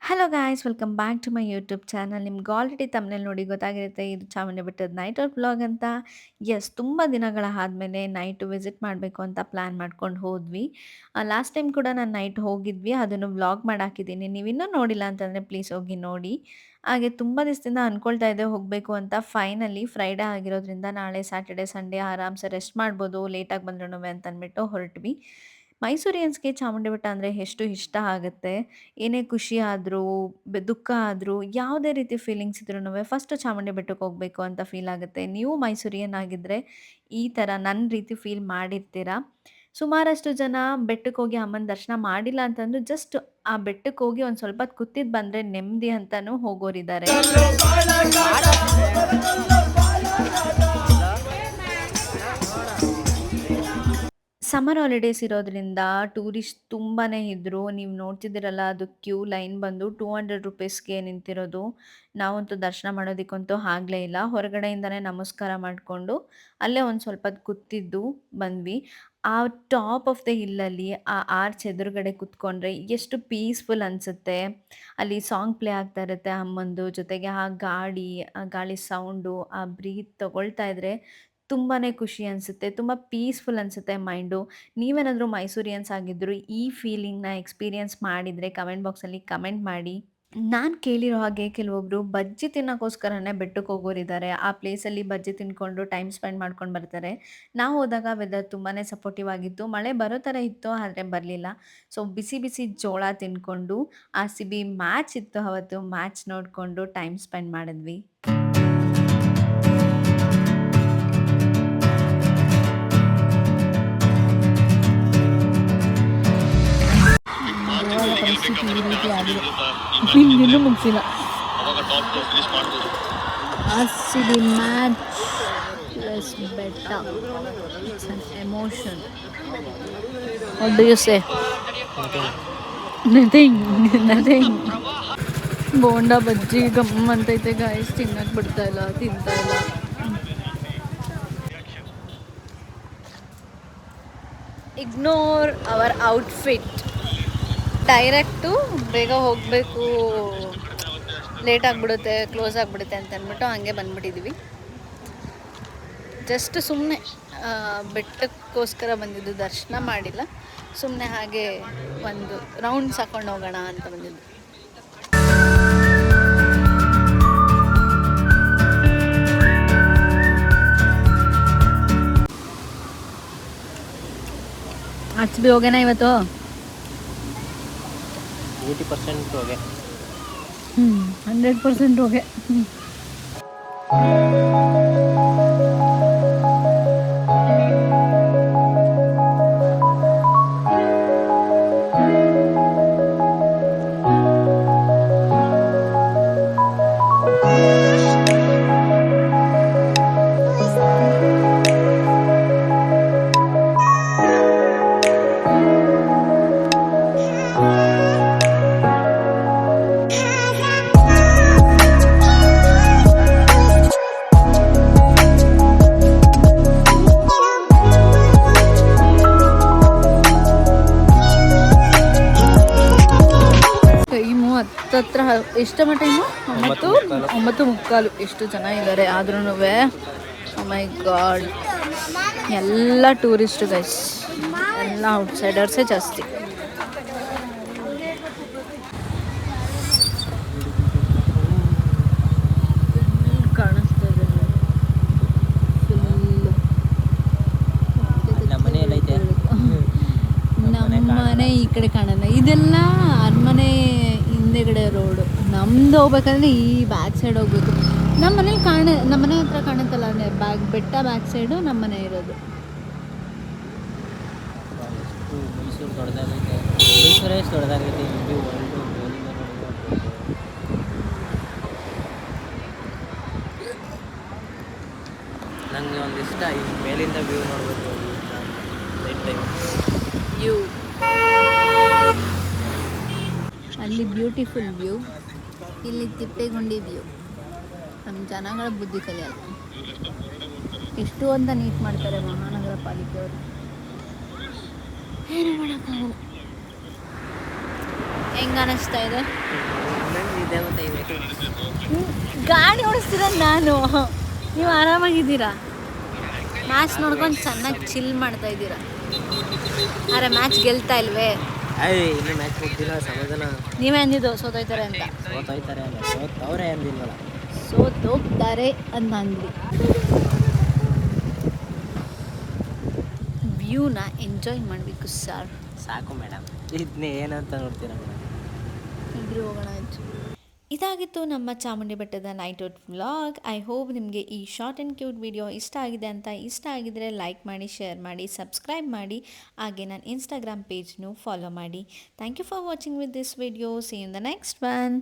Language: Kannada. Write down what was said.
Hello guys welcome back to my YouTube channel. ನಿಮ್ಗೆ ಆಲ್ರೆಡಿ ತಮ್ಮನೇಲಿ ನೋಡಿ ಗೊತ್ತಾಗಿರುತ್ತೆ, ಇದು ಚಾಮುಂಡಿ ಬೆಟ್ಟದ ನೈಟ್ ಔಟ್ ವ್ಲಾಗ್ ಅಂತ. ಎಸ್, ತುಂಬ ದಿನಗಳ ಆದಮೇಲೆ ನೈಟ್ ವಿಸಿಟ್ ಮಾಡಬೇಕು ಅಂತ ಪ್ಲ್ಯಾನ್ ಮಾಡ್ಕೊಂಡು ಹೋದ್ವಿ. ಲಾಸ್ಟ್ ಟೈಮ್ ಕೂಡ ನಾನು ನೈಟ್ ಹೋಗಿದ್ವಿ, ಅದನ್ನು ವ್ಲಾಗ್ ಮಾಡಿ ಹಾಕಿದ್ದೀನಿ. ನೀವು ಇನ್ನೂ ನೋಡಿಲ್ಲ ಅಂತಂದರೆ ಪ್ಲೀಸ್ ಹೋಗಿ ನೋಡಿ. ಹಾಗೆ ತುಂಬ ದಿವಸದಿಂದ ಅಂದ್ಕೊಳ್ತಾ ಇದ್ದೆ ಹೋಗಬೇಕು ಅಂತ. ಫೈನಲಿ ಫ್ರೈಡೇ ಆಗಿರೋದ್ರಿಂದ ನಾಳೆ ಸ್ಯಾಟರ್ಡೆ ಸಂಡೇ ಆರಾಮ್ಸೆ ರೆಸ್ಟ್ ಮಾಡ್ಬೋದು ಲೇಟಾಗಿ ಬಂದ್ರೂ ಅಂತ ಅಂದ್ಬಿಟ್ಟು ಹೊರಟ್ವಿ. ಮೈಸೂರಿಯನ್ಸ್‌ಗೆ ಚಾಮುಂಡಿ ಬೆಟ್ಟ ಅಂದರೆ ಎಷ್ಟು ಇಷ್ಟ ಆಗುತ್ತೆ. ಏನೇ ಖುಷಿ ಆದರೂ, ದುಃಖ ಆದರೂ, ಯಾವುದೇ ರೀತಿ ಫೀಲಿಂಗ್ಸ್ ಇದ್ರೂನುವೆ ಫಸ್ಟ್ ಚಾಮುಂಡಿ ಬೆಟ್ಟಕ್ಕೆ ಹೋಗಬೇಕು ಅಂತ ಫೀಲ್ ಆಗುತ್ತೆ. ನೀವು ಮೈಸೂರಿಯನ್ ಆಗಿದ್ದರೆ ಈ ಥರ ನನ್ನ ರೀತಿ ಫೀಲ್ ಮಾಡಿರ್ತೀರ. ಸುಮಾರಷ್ಟು ಜನ ಬೆಟ್ಟಕ್ಕೆ ಹೋಗಿ ಅಮ್ಮನ ದರ್ಶನ ಮಾಡಿಲ್ಲ ಅಂತಂದ್ರು ಜಸ್ಟ್ ಆ ಬೆಟ್ಟಕ್ಕೆ ಹೋಗಿ ಒಂದು ಸ್ವಲ್ಪ ಹೊತ್ತು ಕೂತಿದ್ದು ಬಂದರೆ ನೆಮ್ಮದಿ ಅಂತಾನೂ ಹೋಗೋರಿದ್ದಾರೆ. ಸಮ್ಮರ್ ಹಾಲಿಡೇಸ್ ಇರೋದ್ರಿಂದ ಟೂರಿಸ್ಟ್ ತುಂಬಾ ಇದ್ದರು. ನೀವು ನೋಡ್ತಿದ್ದೀರಲ್ಲ, ಅದು ಕ್ಯೂ ಲೈನ್ ಬಂದು ₹200ಗೆ ನಿಂತಿರೋದು. ನಾವಂತೂ ದರ್ಶನ ಮಾಡೋದಕ್ಕಂತೂ ಆಗಲೇ ಇಲ್ಲ. ಹೊರಗಡೆಯಿಂದನೇ ನಮಸ್ಕಾರ ಮಾಡಿಕೊಂಡು ಅಲ್ಲೇ ಒಂದು ಸ್ವಲ್ಪ ಹೊತ್ತು ಕೂತಿದ್ದು ಬಂದ್ವಿ. ಆ ಟಾಪ್ ಆಫ್ ದ ಹಿಲ್ಲಲ್ಲಿ ಆ ಆರ್ಚ್ ಎದುರುಗಡೆ ಕೂತ್ಕೊಂಡ್ರೆ ಎಷ್ಟು ಪೀಸ್‌ಫುಲ್ ಅನಿಸುತ್ತೆ. ಅಲ್ಲಿ ಸಾಂಗ್ ಪ್ಲೇ ಆಗ್ತಾ ಇರುತ್ತೆ ಅಮ್ಮಂದು. ಜೊತೆಗೆ ಆ ಗಾಳಿ ಸೌಂಡು, ಆ ಬ್ರೀತ್ ತಗೊಳ್ತಾ ಇದ್ರೆ ತುಂಬಾನೇ ಖುಷಿ ಅನ್ಸುತ್ತೆ. ತುಂಬ ಪೀಸ್‌ಫುಲ್ ಅನ್ಸುತ್ತೆ ಮೈಂಡು. ನೀವೇನಾದರೂ ಮೈಸೂರಿಯನ್ಸ್ ಆಗಿದ್ರು ಈ ಫೀಲಿಂಗ್‌ನ ಎಕ್ಸ್‌ಪೀರಿಯನ್ಸ್ ಮಾಡಿದರೆ ಕಮೆಂಟ್ ಬಾಕ್ಸಲ್ಲಿ ಕಮೆಂಟ್ ಮಾಡಿ. ನಾನು ಕೇಳಿರೋ ಹಾಗೆ ಕೆಲವೊಬ್ರು ಬಜ್ಜಿ ತಿನ್ನೋಕ್ಕೋಸ್ಕರನೇ ಬೆಟ್ಟಕ್ಕೆ ಹೋಗೋರಿದ್ದಾರೆ. ಆ ಪ್ಲೇಸಲ್ಲಿ ಬಜ್ಜಿ ತಿಂದ್ಕೊಂಡು ಟೈಮ್ ಸ್ಪೆಂಡ್ ಮಾಡ್ಕೊಂಡು ಬರ್ತಾರೆ. ನಾವು ಹೋದಾಗ ವೆದರ್ ತುಂಬಾನೇ ಸಪೋರ್ಟಿವ್ ಆಗಿತ್ತು. ಮಳೆ ಬರೋ ಥರ ಇತ್ತು, ಆದರೆ ಬರಲಿಲ್ಲ. ಸೊ ಬಿಸಿ ಬಿಸಿ ಜೋಳ ತಿಂದ್ಕೊಂಡು, RCB ಮ್ಯಾಚ್ ಇತ್ತು ಅವತ್ತು. ಮ್ಯಾಚ್ ನೋಡಿಕೊಂಡು ಟೈಮ್ ಸ್ಪೆಂಡ್ ಮಾಡಿದ್ವಿ. ಗೋವಾದ ಪರಿಸ್ಥಿತಿ ಈ ರೀತಿ ಆಗಿದೆ. ನಿಮ್ಗಿನ್ನೂ ಮುಗಿಸಿಲ್ಲ. RCB ಮ್ಯಾಚ್ ಪ್ಲಸ್ ಬೆಟ್ಟ, it's an emotion. What do you say? Nothing. Nothing. Bonda bajji gum ಅಂತೈತೆ ಗಾಯ್ಸ್, ತಿನ್ನಕ್ಕೆ ಬಿಡ್ತಾ ಇಲ್ಲ, ತಿಂತಾ ಇಲ್ಲ. Ignore hour outfit. ಡೈರೆಕ್ಟು ಬೇಗ ಹೋಗಬೇಕು, ಲೇಟ್ ಆಗಿಬಿಡುತ್ತೆ, ಕ್ಲೋಸ್ ಆಗಿಬಿಡುತ್ತೆ ಅಂತ ಅಂದ್ಬಿಟ್ಟು ಹಂಗೆ ಬಂದ್ಬಿಟ್ಟಿದ್ವಿ. ಜಸ್ಟ್ ಸುಮ್ಮನೆ ಬೆಟ್ಟಕ್ಕೋಸ್ಕರ ಬಂದಿದ್ದು, ದರ್ಶನ ಮಾಡಿಲ್ಲ. ಸುಮ್ಮನೆ ಹಾಗೆ ಒಂದು ರೌಂಡ್ಸ್ ಹಾಕೊಂಡು ಹೋಗೋಣ ಅಂತ ಬಂದಿದ್ದು. RCB ಹೋಗೇನಾ ಇವತ್ತು? 80% ಹೋಗೆ. 100% ಹೋಗೆ. ಹತ್ತತ್ರ ಎಷ್ಟಮ್ಮ ಟೈಮು? 9:15. ಎಷ್ಟು ಜನ ಇದ್ದಾರೆ ಆದ್ರೂ. ಓ ಮೈ ಗಾಡ್, ಎಲ್ಲ ಟೂರಿಸ್ಟ್ ಗೈಸ್, ಎಲ್ಲ ಔಟ್ಸೈಡರ್ಸೇ ಜಾಸ್ತಿ. ಕಾಣಿಸ್ತಾ ಇದೆ ನಮ್ಮನೆ ಈ ಕಡೆ ಕಾಣಲ್ಲ. ಇದೆಲ್ಲ ಅರಮನೆ ಹಿಂದೆಗಡೆ ರೋಡು. ನಮ್ದು ಹೋಗ್ಬೇಕಂದ್ರೆ ಈ ಬ್ಯಾಕ್ ಸೈಡ್ ಹೋಗ್ಬೇಕು. ನಮ್ಮ ಮನೆ ಹತ್ರ ಕಾಣುತ್ತಲ್ಲ, ಬೆಟ್ಟ ಬ್ಯಾಕ್ ಸೈಡು ನಮ್ಮ ಮನೆ ಇರೋದು. ಮೈಸೂರು ದೊಡ್ಡದಾಗೈತೆ, ಮೈಸೂರೇ ದೊಡ್ಡದಾಗೈತೆ. ಇಡೀ ವರ್ಲ್ಡು ಮೇಲಿಂದ ನೋಡ್ಬೋದು. ನನಗೆ ಒಂದು ಇಷ್ಟ, ಈ ಮೇಲಿಂದ ವ್ಯೂ ನೋಡ್ಬೇಕು ನೈಟ್ ಟೈಮ್. ಅಲ್ಲಿ ಬ್ಯೂಟಿಫುಲ್ ವ್ಯೂ, ಇಲ್ಲಿ ತಿಪ್ಪೇಗುಂಡಿ ವ್ಯೂ. ನಮ್ಮ ಜನಗಳ ಬುದ್ಧಿ ಕಲಿಯಲ್ಲ. ಎಷ್ಟು ಅಂತ ನೀಟ್ ಮಾಡ್ತಾರೆ ಮಹಾನಗರ ಪಾಲಿಕೆಯವರು. ಏನು ಮಾಡೋಕ್ಕಾಗಲ್ಲ. ಹೆಂಗೆ ಅನ್ನಿಸ್ತಾ ಇದೆ? ಇದ್ದೆ ಮತ್ತೆ ಇದೆ. ಗಾಡಿ ಓಡಿಸ್ತೀರ ನಾನು, ನೀವು ಆರಾಮಾಗಿದ್ದೀರಾ, ಮ್ಯಾಚ್ ನೋಡ್ಕೊಂಡು ಚೆನ್ನಾಗಿ ಚಿಲ್ ಮಾಡ್ತಾ ಇದ್ದೀರಾ. ಅರೆ ಮ್ಯಾಚ್ ಗೆಲ್ತಾ ಇಲ್ವೇ? ಇನ್ನೂ ಮ್ಯಾಚ್ ಮುಗ್ದಿಲ್ಲ, ಸಮಾಧಾನ. ನೀವೇ ಅಂದಿದ್ದು ಸೋತೋಯ್ತಾರೆ ಅಂತ. ಸೋತೋಯ್ತಾರೆ ಅಲ್ಲ, ಸೋತವ್ರೆ ಅಂದಿಲ್ವಲ್ಲ. ಸೋತೋಗ್ತಾರೆ ಅಂತ ಅಂದ್ರಿ. ವ್ಯೂನ ಎಂಜಾಯ್ ಮಾಡಬೇಕು ಸರ್. ಸಾಕು ಮೇಡಮ್, ಇದನ್ನೇ ಏನಂತ ನೋಡ್ತೀರಾ ಮೇಡಮ್. ಇದ್ರೂ ಹೋಗೋಣ ಆಯ್ತು. ಇದಾಗಿತ್ತು ನಮ್ಮ ಚಾಮುಂಡಿ ಬೆಟ್ಟದ night out vlog. I hope ನಿಮಗೆ ಈ ಶಾರ್ಟ್ ಆ್ಯಂಡ್ ಕ್ಯೂಟ್ ವಿಡಿಯೋ ಇಷ್ಟ ಆಗಿದೆ ಅಂತ. ಇಷ್ಟ ಆಗಿದರೆ ಲೈಕ್ ಮಾಡಿ, ಶೇರ್ ಮಾಡಿ, ಸಬ್ಸ್ಕ್ರೈಬ್ ಮಾಡಿ, ಹಾಗೆ ನನ್ನ ಇನ್ಸ್ಟಾಗ್ರಾಮ್ ಪೇಜ್ನು ಫಾಲೋ ಮಾಡಿ. Thank you for watching with this video. See in the next one.